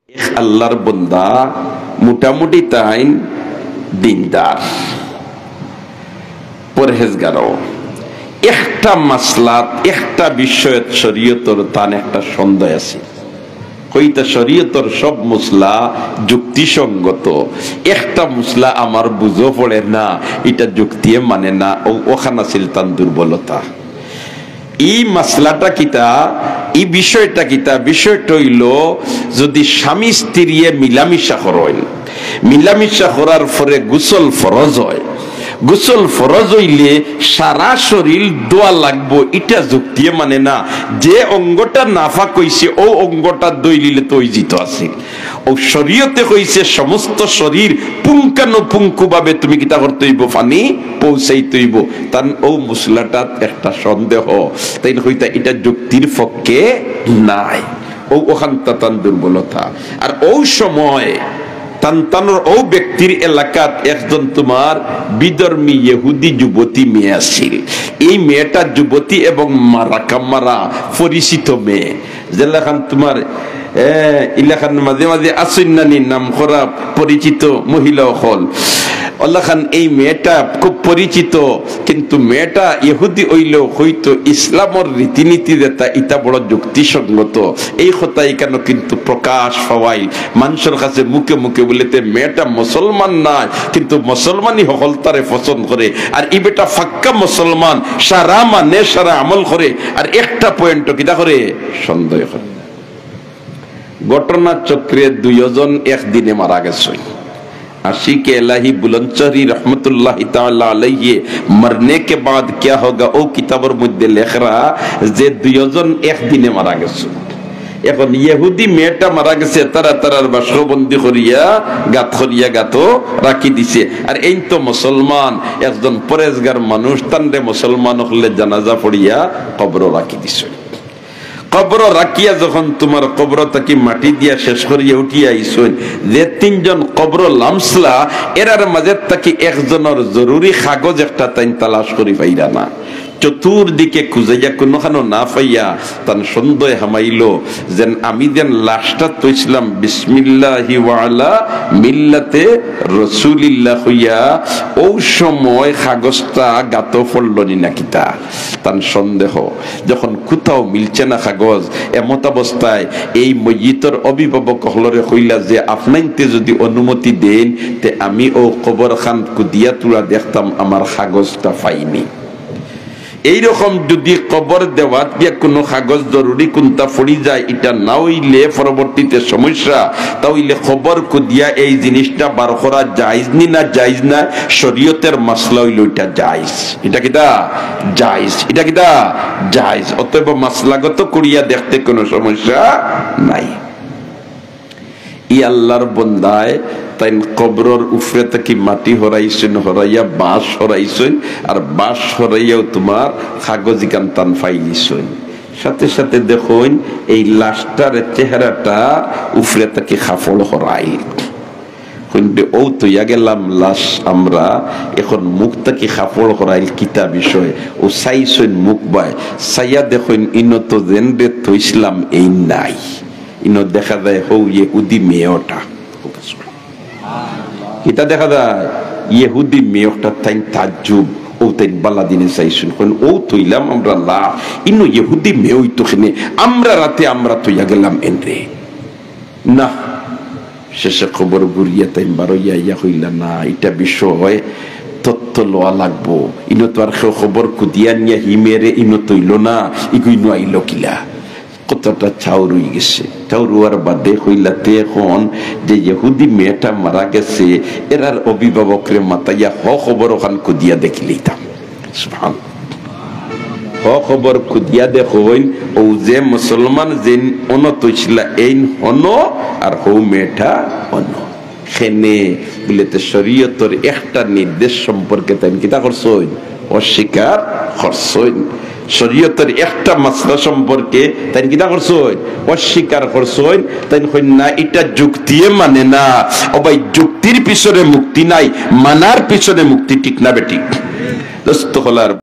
আল্লাহর বান্দা মোটামুটি তাইন দিনদার পরহেজগারও একটা মাসলাত একটা বিষয়ত শরীয়তর তান একটা সন্দেহ আছে কইতা শরীয়তর সব মসলা যুক্তিসঙ্গত একটা মসলা আমার বুঝো পড়ে না এটা যুক্তিয়ে মানে না ওখানে ছিল তান দুর্বলতা এই মাসলাটা কিতা এই বিষয়টা কিতা বিষয়টা হইল যদি স্বামী স্ত্রী মিলামিশা করেন মিলামিশা করার পরে গোসল ফরজ হয় গোসল ফরজ হইলে সারা শরীর দোয়া লাগবো এটা যুক্তিয়ে মানে না যে অঙ্গটা নাফাক হইছে ও অঙ্গটা দইলিলে তো জিত আছে ও শরীয়তে কইছে সমস্ত শরীর পুঙ্খানুপুঙ্খ ভাবে তুমি কিতা করতে হইব পানি পৌঁছাইতে হইব তার ও মশলাটা একটা সন্দেহ তাই হইতা এটা যুক্তির পক্ষে নাই ও ওখান তান দুর্বলতা আর ওই সময় তান্তানোর ও ব্যক্তির এলাকাত একজন তোমার বিধর্মী ইহুদি যুবতী মেয়ে আছিল এই মেয়েটা যুবতী এবং মারা পরিচিত মেয়ে যেলাখান তোমার ইলাখান মাঝে মাঝে আসন্নানি নাম করা পরিচিত মহিলা হল আল্লাহান এই মেয়েটা খুব পরিচিত কিন্তু মেয়েটা ইহুদি হইলেও হয়তো ইসলামের রীতিনীতি যেটা ইটা বড় যুক্তিসঙ্গত এই কথাই কেন কিন্তু প্রকাশ পাওয়াই মানুষের কাছে মুখে মুখে বলেতে মেয়েটা মুসলমান না কিন্তু মুসলমানই হল তারে পছন্দ করে আর এই বেটা ফাক্কা মুসলমান সারা মানে সারা আমল করে আর একটা পয়েন্ট কিটা করে সন্দেহ করে ঘটনা চক্রে দুইজন একদিনে মারা গেছে आशिक इलाही बुलंदशहरी रहमतुल्लाह ताला अलैहि मरने के बाद क्या होगा ओ किताबर मध्य लेख रहा जे दुइজন একদিনে মারা গেছে এখন ইহুদি মেয়েটা মারা গেছে তারা তারার বাসবন্দি করিয়া গাতো রাখি দিছে আর এই তো মুসলমান একজন পরেজগার মানুষ তানরে মুসলমান হলে জানাজা পড়িয়া কবর রাখি দিছে কবর রাখিয়া যখন তোমার কবর তাকে মাটি দিয়া শেষ করিয়া উঠিয়া আইসেন যে তিনজন কবর লামসলা এরার মাঝে তাকে একজনের জরুরি কাগজ একটা তাই তালাশ করি পাইরা না চতুর্দিকে খুঁজাইয়া কোনোখানো না পাইয়া তান সন্দেহ হামাইল যেন আমি যেন লাশটা তৈছিলাম বিসমিল্লাহি ওয়ালা মিল্লাতে রসুলিল্লাহ হইয়া ও সময় কাগজটা গাত পড়লনি নাকিতা তান সন্দেহ যখন কোথাও মিলছে না কাগজ এমত অবস্থায় এই মসজিদের অভিভাবক হলরে কইলা যে আপনাইতে যদি অনুমতি দেন তে আমি ও কবর খান কুদিয়া তুলা দেখতাম আমার কাগজটা পাইনি এইরকম যদি কবর দেওয়াত গিয়া কোনো কাগজ জরুরি কোনটা পড়ি যায় এটা না হইলে পরবর্তীতে সমস্যা তাহলে খবর কুদিয়া এই জিনিসটা বার করা জায়েজ নি না জায়েজ না শরীয়তের মাসলা হইল এটা জায়েজ এটা কিটা জায়েজ এটা কিটা জায়েজ অতএব মাসলাগত করিয়া দেখতে কোনো সমস্যা নাই ই আল্লাহর বান্দায় তাই কবরের উপরে থেকে মাটি হরাইছেন হরাইয়া বাঁশ হরাইছেন আর বাঁশ হরাইয়াও তোমার কাগজ গান টান ফাইলিছেন সাথে সাথে দেখুন এই লাশটার চেহারাটা উপরে থেকে কাপড় হরাই কিন্তু ও তৈয়া গেলাম লাশ আমরা এখন মুখ থেকে কাপড় হরাইল কিতা বিষয় ও চাইছেন মুখ বাই চাইয়া দেখুন ইনত যেন রে থইছিলাম এই নাই ইনো দেখা যায় হৌ ইহুদি মেয়েটা কিতা দেখা যায় ইহুদি মেয়েটা তাই তাজ্জুব ও তাই বালাদিনে চাইছেন ও তৈলাম আমরা লা ইনো ইহুদি মেয়ে তো খেনে আমরা রাতে আমরা তৈয়া গেলাম এনরে না শেষে খবর ঘুরিয়া তাই বারইয়া ইয়া হইলা না এটা বিষয় তত্ত্ব লওয়া লাগবো ইনো তো আর খবর কুদিয়া নিয়া হিমেরে ইনো তৈল না ইগুইনো আইল কিলা কতটা চাউর হয়ে গেছে চাউর হওয়ার বাদে হইলাতে এখন যে ইহুদি মেয়েটা মারা গেছে এরার অভিভাবকরে মাতাইয়া খবর ওখান কুদিয়া দেখিলেইতাম খবর কুদিয়া দেখইন ও যে মুসলমান যেন অনতইছিলা এই হন আর হৌ মেয়েটা অন খেনে বলেতে শরীয়তের একটা নির্দেশ সম্পর্কে তাই কিতা করছইন অস্বীকার করছইন শরীয়তের একটা মাসলা সম্পর্কে তাই কিটা করছইন অস্বীকার করছইন তাই না এটা যুক্তিয়ে মানে না ও ভাই যুক্তির পিছনে মুক্তি নাই মানার পিছনে মুক্তি ঠিক না বেটি দোস্ত হলার